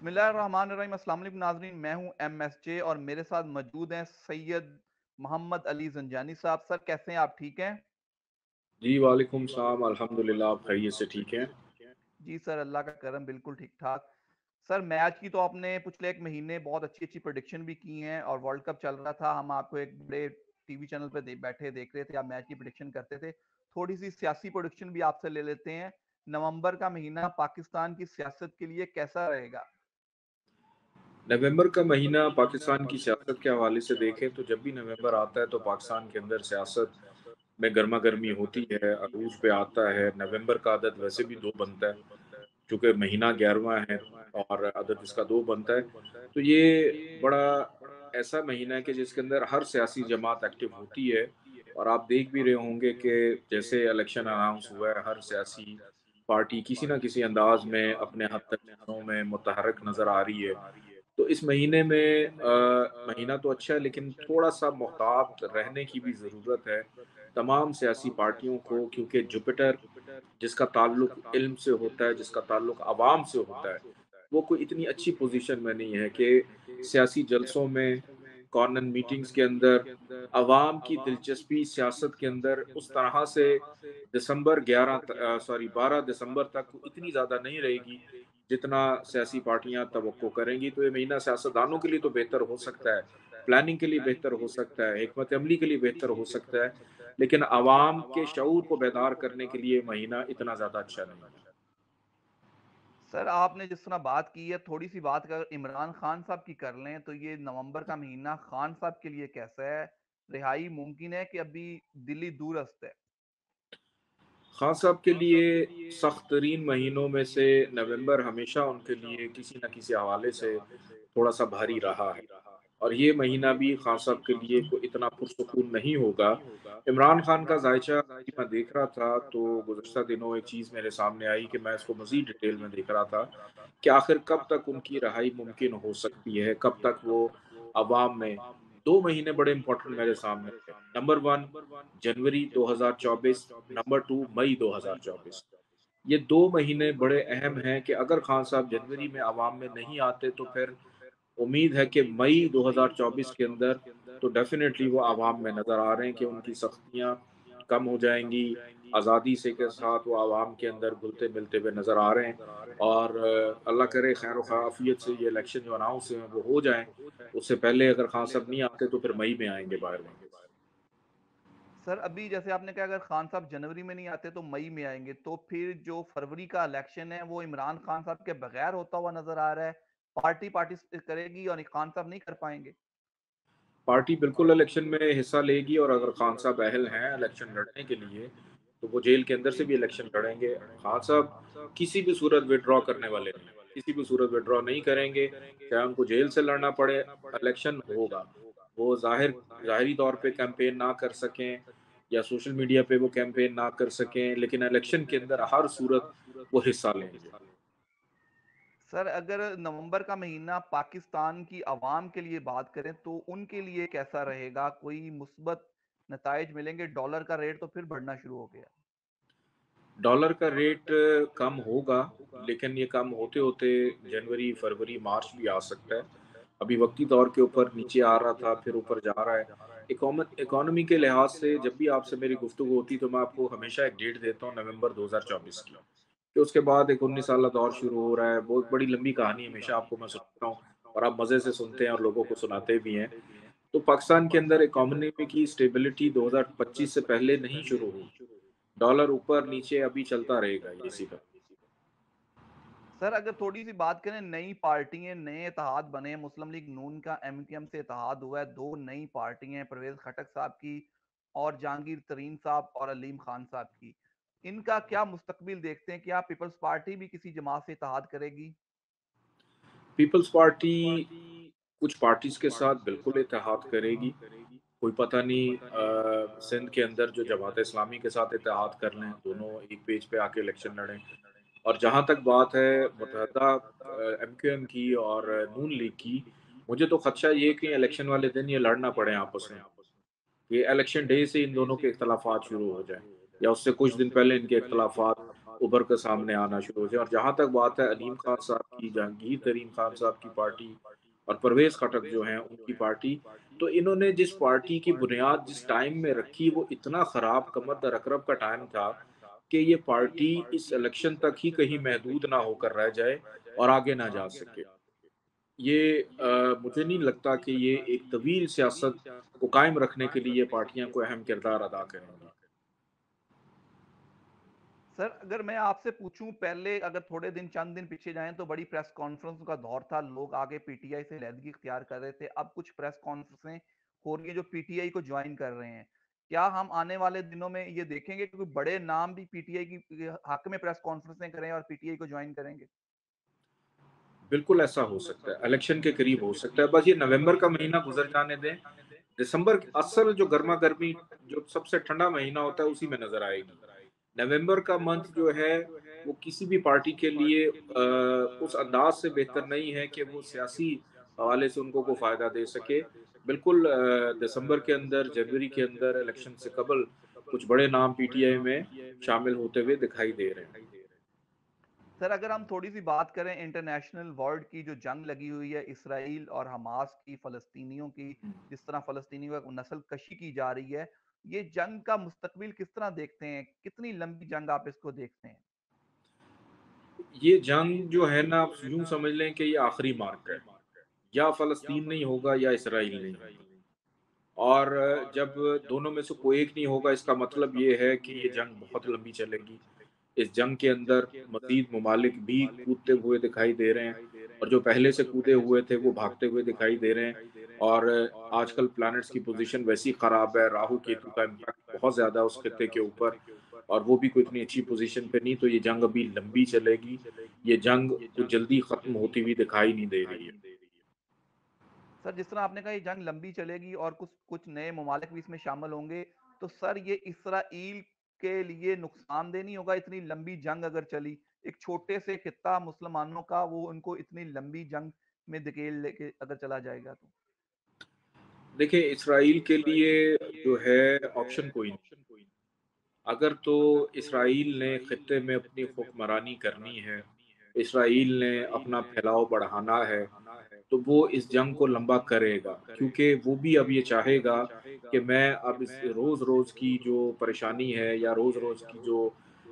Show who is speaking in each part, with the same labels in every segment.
Speaker 1: बिस्मिल्लाहिर्रहमानिर्रहीम। अस्सलाम वालेकुम नाज़रीन, मैं हूं एमएसजे और मेरे साथ मौजूद हैं सैयद मोहम्मद अली ज़ंजानी साहब। सर कैसे हैं आप, ठीक हैं?
Speaker 2: जी, वालेकुम सलाम, अल्हम्दुलिल्लाह आप खैरियत से ठीक हैं?
Speaker 1: जी सर, अल्लाह का करम, बिल्कुल ठीक-ठाक। सर मैच की तो आपने पिछले 1 महीने बहुत अच्छी-अच्छी प्रेडिक्शन भी की हैं और वर्ल्ड कप चल रहा था, हम आपको एक बड़े टीवी चैनल पे बैठे देख रहे थे, आप मैच की प्रेडिक्शन करते थे। थोड़ी-सी सियासी प्रेडिक्शन भी आपसे ले लेते हैं। नवंबर का महीना पाकिस्तान की सियासत के लिए कैसा रहेगा?
Speaker 2: नवंबर का महीना पाकिस्तान की सियासत के हवाले से देखें तो जब भी नवंबर आता है तो पाकिस्तान के अंदर सियासत में गरमा-गर्मी होती है, अरूज पे आता है। नवंबर का अदद वैसे भी 2 बनता है, चूँकि महीना 11वां है और अदद इसका 2 बनता है। तो ये बड़ा ऐसा महीना है कि जिसके अंदर हर सियासी जमात एक्टिव होती है और आप देख भी रहे होंगे कि जैसे इलेक्शन अनाउंस हुआ है, हर सियासी पार्टी किसी न किसी अंदाज़ में अपने हद तक चुनावों में मुतहर्रिक नज़र आ रही है। तो इस महीने में महीना तो अच्छा है लेकिन थोड़ा-सा मुहतात रहने की भी ज़रूरत है, तमाम सियासी पार्टियों को क्योंकि जुपिटर जिसका ताल्लुक इल्म से होता है, जिसका ताल्लुक अवाम से होता है, वो कोई इतनी अच्छी पोज़ीशन में नहीं है कि सियासी जलसों में, कॉर्नर मीटिंग्स के अंदर, अवाम की दिलचस्पी सियासत के अंदर उस तरह से 12 दिसंबर तक इतनी ज़्यादा नहीं रहेगी, जितना सियासी पार्टियाँ तवक्को करेंगी। तो ये महीना सियासतदानों के लिए तो बेहतर हो सकता है, प्लानिंग के लिए बेहतर हो सकता है, हिकमत अमली के लिए बेहतर हो सकता है, लेकिन अवाम के शऊर को बेदार करने के लिए महीना इतना ज़्यादा अच्छा नहीं है।
Speaker 1: सर आपने जिस तरह बात की है, थोड़ी-सी बात अगर इमरान खान साहब की कर लें, तो ये नवंबर का महीना खान साहब के लिए कैसा है? रिहाई मुमकिन है कि अभी दिल्ली दूरस्थ है?
Speaker 2: खान साहब के लिए सख्त तरीन महीनों में से नवंबर हमेशा उनके लिए किसी न किसी हवाले से थोड़ा-सा भारी रहा है और ये महीना भी खान साहब के लिए कोई इतना पुरसुकून नहीं होगा। इमरान खान का ज़ायचा मैं देख रहा था तो गुज़श्ता दिनों एक चीज़ मेरे सामने आई कि मैं इसको मज़ीद डिटेल में देख रहा था कि आखिर कब तक उनकी रहाई मुमकिन हो सकती है, कब तक वो अवाम में 2 महीने बड़े इम्पोर्टेंट मेरे सामने थे। नंबर 1 जनवरी 2024, नंबर 2 मई 2024। ये 2 महीने बड़े अहम हैं कि अगर खान साहब जनवरी में अवाम में नहीं आते तो फिर उम्मीद है कि मई 2024 के अंदर तो डेफ़िनेटली वो अवाम में नज़र आ रहे हैं कि उनकी सख्तियाँ कम हो जाएँगी, आज़ादी से के साथ वो अवाम के अंदर घुलते-मिलते हुए नज़र आ रहे हैं और अल्लाह करे खैर व आफ़ियत से ये इलेक्शन जो अनाउंस हुए हैं वो हो जाएँ। उससे पहले अगर खान साहब नहीं आते तो फिर मई में आएँगे बाहर वापस।
Speaker 1: सर अभी जैसे आपने कहा अगर खान साहब जनवरी में नहीं आते तो मई में आएँगे, तो फिर जो फरवरी का इलेक्शन है वो इमरान खान साहब के बगैर होता हुआ नज़र आ रहा है। पार्टी पार्टिसिपेट करेगी और खान साहब नहीं कर पाएँगे।
Speaker 2: पार्टी बिल्कुल इलेक्शन में हिस्सा लेगी और अगर खान साहब अहल हैं इलेक्शन लड़ने के लिए, तो वो जेल के अंदर से भी इलेक्शन लड़ेंगे। खान साहब किसी भी सूरत विथड्रॉ करने वाले नहीं हैं, किसी भी सूरत विथड्रॉ नहीं करेंगे, चाहे उनको जेल से लड़ना पड़े, इलेक्शन होगा। वो ज़ाहिरी तौर पे कैंपेन ना कर सकें या सोशल मीडिया पे वो कैंपेन ना कर सकें, लेकिन इलेक्शन के अंदर हर सूरत वो हिस्सा लेंगे।
Speaker 1: सर अगर नवंबर का महीना पाकिस्तान की आवाम के लिए बात करें तो उनके लिए कैसा रहेगा? कोई मुस्बत नताइज मिलेंगे? डॉलर का रेट तो फिर बढ़ना शुरू हो गया।
Speaker 2: डॉलर का रेट कम होगा, लेकिन ये कम होते-होते जनवरी, फरवरी, मार्च भी आ सकता है। अभी वक़्ती तौर के ऊपर नीचे आ रहा था, फिर ऊपर जा रहा है। इकोनॉमी के लिहाज से जब भी आपसे मेरी गुफ्तगू होती है, तो मैं आपको हमेशा एक डेट देता हूँ नवंबर 2024 की। फिर उसके बाद एक 19 साला दौर शुरू हो रहा है, बहुत बड़ी लंबी कहानी हमेशा आपको मैं सुनाता हूँ और आप मज़े से सुनते हैं और लोगों को सुनाते भी हैं। तो पाकिस्तान के अंदर इकोनॉमी की स्टेबिलिटी 2025 से पहले नहीं शुरू हुई। डॉलर ऊपर-नीचे अभी चलता रहेगा ये इसी तरह।
Speaker 1: सर अगर थोड़ी-सी बात करें नई पार्टियाँ, नए इत्तेहाद बने हैं, मुस्लिम लीग नून का एमक्यूएम से इत्तेहाद हुआ है, 2 नई पार्टियाँ हैं, परवेज़ खटक साहब की और जहांगीर तरीन साहब और अलीम खान साहब की। इनका क्या मुस्तकबिल देखते हैं? क्या पीपल्स पार्टी भी किसी जमात से इत्तेहाद करेगी?
Speaker 2: पीपल्स पार्टी कुछ पार्टीज़ के साथ बिल्कुल इत्तेहाद करेगी। कोई पता नहीं सिंध के अंदर जो जमात-ए-इस्लामी के साथ इत्तेहाद कर लें, दोनों एक पेज पे आके इलेक्शन लड़ें। और जहाँ तक बात है मुत्तहदा एमक्यूएम की और नून लीग की, मुझे तो खदशा ये है कि इलेक्शन वाले दिन ये लड़ना पड़े आपस में। ये इलेक्शन डे से इन दोनों के इख्तलाफात शुरू हो जाएँ या उससे कुछ दिन पहले इनके इख्तलाफात उभर कर सामने आना शुरू हो जाए। और जहाँ तक बात है अलीम खान साहब की, जहांगीर तरीन खान साहब की पार्टी और परवेज़ खटक जो हैं उनकी पार्टी, तो इन्होंने जिस पार्टी की बुनियाद जिस टाइम में रखी वो इतना ख़राब कमर दर अकरब का टाइम था कि ये पार्टी इस इलेक्शन तक ही कहीं महदूद ना होकर रह जाए और आगे ना जा सके। ये मुझे नहीं लगता कि ये एक तवील सियासत को कायम रखने के लिए पार्टियां कोई अहम किरदार अदा करेंगी।
Speaker 1: सर अगर मैं आपसे पूछूं, पहले अगर थोड़े दिन चंद दिन पीछे जाएं तो बड़ी प्रेस कॉन्फ्रेंस का दौर था, लोग आगे पीटीआई से अलहदगी इख्तियार कर रहे थे। अब कुछ प्रेस कॉन्फ्रेंसें हो रही है जो पीटीआई को ज्वाइन कर रहे हैं। क्या हम आने वाले दिनों में ये देखेंगे कि कोई बड़े नाम भी पीटीआई की हक में प्रेस कॉन्फ्रेंसें करें और पीटीआई को ज्वाइन करेंगे?
Speaker 2: बिल्कुल ऐसा हो सकता है, इलेक्शन के करीब हो सकता है, बस ये नवंबर का महीना गुजर जाने दें। दिसंबर असल जो गर्मा गर्मी, जो सबसे ठंडा महीना होता है उसी में नजर आएगी। नवंबर का मंथ जो है वो किसी भी पार्टी के लिए उस अंदाज से बेहतर नहीं है कि वो सियासी हवाले से उनको को फायदा दे सके। बिल्कुल दिसंबर के अंदर, जनवरी के अंदर इलेक्शन से कबल कुछ बड़े नाम पीटीआई में शामिल होते हुए दिखाई दे रहे हैं।
Speaker 1: सर अगर हम थोड़ी सी बात करें इंटरनेशनल वर्ल्ड की, जो जंग लगी हुई है इसराइल और हमास की, फलस्तीनियों की, जिस तरह फलस्तीनियों का नस्ल कशी की जा रही है, ये जंग का मुस्तकबिल किस तरह देखते हैं? कितनी लंबी जंग आप इसको देखते हैं?
Speaker 2: ये जंग जो है ना, आप यूं समझ लें कि ये आखिरी मार्क है। या फलस्तीन नहीं होगा या इसराइल नहीं होगा। और जब दोनों में से कोई एक नहीं होगा, इसका मतलब ये है कि ये जंग बहुत लंबी चलेगी। इस जंग के अंदर मज़ीद ममालिक भी कूदते हुए दिखाई दे रहे हैं, और जो पहले से कूदे हुए थे वो भागते हुए दिखाई दे रहे हैं। और आजकल प्लैनेट्स की पोजीशन वैसी ख़राब है, राहु केतु का इम्पैक्ट बहुत ज़्यादा है उस खित्ते के ऊपर, और वो भी कोई इतनी अच्छी पोजीशन पे नहीं, तो ये जंग अभी लंबी चलेगी। ये जंग कुछ जल्दी ख़त्म होती हुई दिखाई नहीं दे रही है।
Speaker 1: सर जिस तरह आपने कहा ये जंग लंबी चलेगी और कुछ कुछ नए ममालिक भी इसमें शामिल होंगे, तो सर ये इसराइल के लिए नुकसानदेह नहीं होगा इतनी लंबी जंग अगर चली? एक छोटे से खित्ता मुसलमानों का, वो उनको इतनी लंबी जंग में धकेल लेके अगर चला जाएगा तो?
Speaker 2: देखिए, इसराइल के लिए जो है ऑप्शन कोई नहीं। अगर तो इसराइल ने खित्ते में अपनी हुक्मरानी करनी है, इसराइल ने अपना फैलाव बढ़ाना है, तो वो इस जंग को लंबा करेगा, क्योंकि वो भी अब ये चाहेगा कि मैं अब इस रोज़-रोज़ की जो परेशानी है या रोज़-रोज़ की जो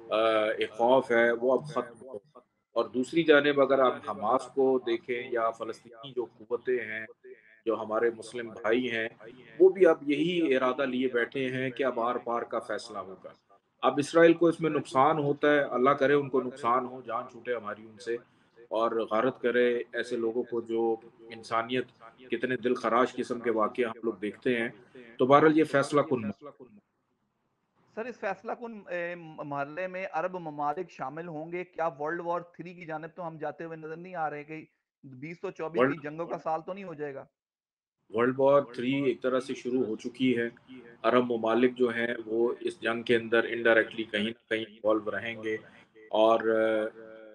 Speaker 2: एक खौफ है वो अब ख़त्म हो। और दूसरी जानिब अगर आप हमास को देखें या फ़लस्तीनी जो क़ुव्वतें हैं, जो हमारे मुस्लिम भाई हैं, वो भी अब यही इरादा लिए बैठे हैं कि अब आर-पार का फ़ैसला होगा। अब इसराइल को इसमें नुकसान होता है, अल्लाह करे उनको नुकसान हो, जान छूटे हमारी उनसे, और गारत करे ऐसे लोगों को जो इंसानियत, कितने दिल खराश किस्म के वाक़ये हम लोग देखते हैं। तो बहरहाल ये फ़ैसला कुन
Speaker 1: सर इस फैसला कुन मरहले में अरब ममालिक शामिल होंगे क्या? वर्ल्ड वॉर 3 की जानिब तो हम जाते हुए नजर नहीं आ रहे, कहीं 2024
Speaker 2: वर्ल्ड
Speaker 1: कहीं जंगों का साल तो नहीं हो जाएगा?
Speaker 2: वर्ल्ड वॉर 3 एक तरह से शुरू हो चुकी है। अरब ममालिक जो हैं वो इस जंग के अंदर इनडायरेक्टली कहीं न कहीं इन्वॉल्व रहेंगे, और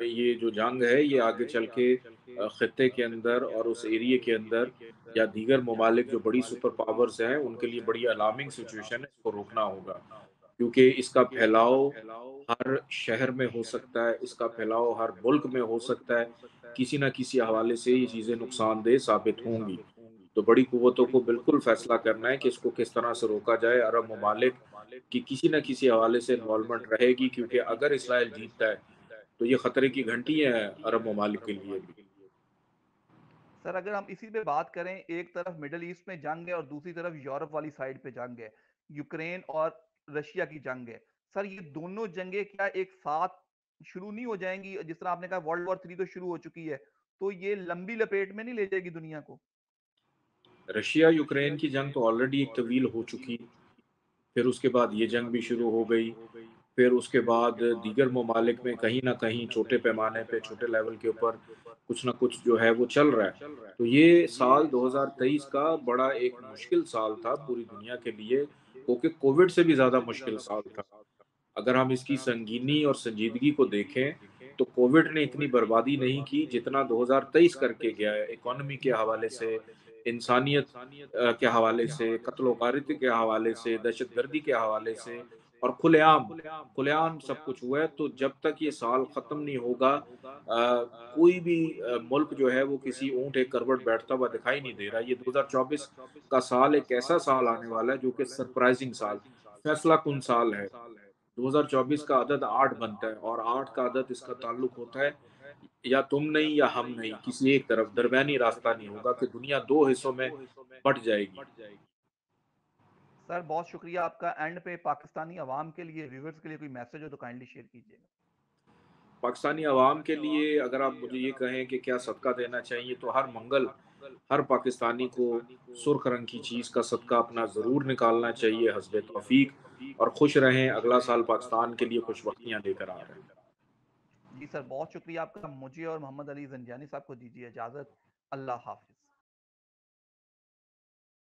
Speaker 2: ये जो जंग है ये आगे चल के खित्ते के अंदर और उस एरिये के अंदर या दीगर ममालिक जो बड़ी सुपर पावर्स हैं उनके लिए बड़ी अलार्मिंग सिचुएशन है, इसको रोकना होगा। क्योंकि इसका फैलाव हर शहर में हो सकता है, इसका फैलाव हर मुल्क में हो सकता है, किसी न किसी हवाले से ये चीज़ें नुकसानदेह साबित होंगी। तो बड़ी कुव्वतों को बिल्कुल फैसला करना है कि इसको किस तरह से रोका जाए। अरब ममालिक की किसी न किसी हवाले से इन्वॉल्वमेंट रहेगी, क्योंकि अगर इसराइल जीतता है, तो ये खतरे की घंटी है अरब ममालिक के लिए भी।
Speaker 1: सर अगर हम इसी पे बात करें, एक तरफ मिडल ईस्ट में जंग है और दूसरी तरफ यूरोप वाली साइड पे जंग है, यूक्रेन और रशिया की जंग है। सर ये दोनों जंगें क्या एक साथ शुरू नहीं हो जाएंगी? जिस तरह आपने कहा वर्ल्ड वॉर 3 तो शुरू हो चुकी है, तो ये लंबी लपेट में नहीं ले जाएगी दुनिया को?
Speaker 2: रशिया यूक्रेन की जंग तो ऑलरेडी एक तवील हो चुकी, फिर उसके बाद ये जंग भी शुरू हो गई। फिर उसके बाद दीगर ममालिक में कहीं न कहीं छोटे पैमाने पे, छोटे लेवल के ऊपर कुछ न कुछ जो है वो चल रहा है। तो ये साल 2023 का बड़ा एक मुश्किल साल था पूरी दुनिया के लिए, क्योंकि कोविड से भी ज़्यादा मुश्किल साल था। अगर हम इसकी संगीनी और संजीदगी को देखें, तो कोविड ने इतनी बर्बादी नहीं की जितना 2023 करके गया है, इकॉनमी के हवाले से, इंसानियत के हवाले से, कत्ल-ओ-गारत के हवाले से, दहशतगर्दी के हवाले से। और खुलेआम सब कुछ हुआ है। तो जब तक ये साल ख़त्म नहीं होगा कोई भी मुल्क जो है वो किसी ऊँट एक करवट बैठता हुआ दिखाई नहीं दे रहा। ये 2024 का साल एक ऐसा साल आने वाला है जो कि सरप्राइज़िंग साल, फैसला कुन साल है। 2024 का अदद 8 बनता है और 8 का अदद इसका ताल्लुक होता है या तुम नहीं या हम नहीं, किसी एक तरफ, दरमियानी रास्ता नहीं होगा कि दुनिया 2 हिस्सों में बँट जाएगी।
Speaker 1: सर बहुत शुक्रिया आपका। एंड पे पाकिस्तानी अवाम के लिए, व्यूअर्स के लिए कोई मैसेज हो तो काइंडली शेयर कीजिएगा।
Speaker 2: पाकिस्तानी अवाम के लिए अगर आप मुझे ये कहें कि क्या सदका देना चाहिए, तो हर मंगल हर पाकिस्तानी को सुर्ख रंग की चीज़ का सदका अपना ज़रूर निकालना चाहिए हस्ब तौफीक। और खुश रहें, अगला साल पाकिस्तान के लिए खुशबख्तियाँ लेकर आ रहे हैं।
Speaker 1: जी सर बहुत शुक्रिया आपका। मुझे और मोहम्मद अली जंजानी साहब को दीजिए इजाज़त। अल्लाह हाफ़िज़।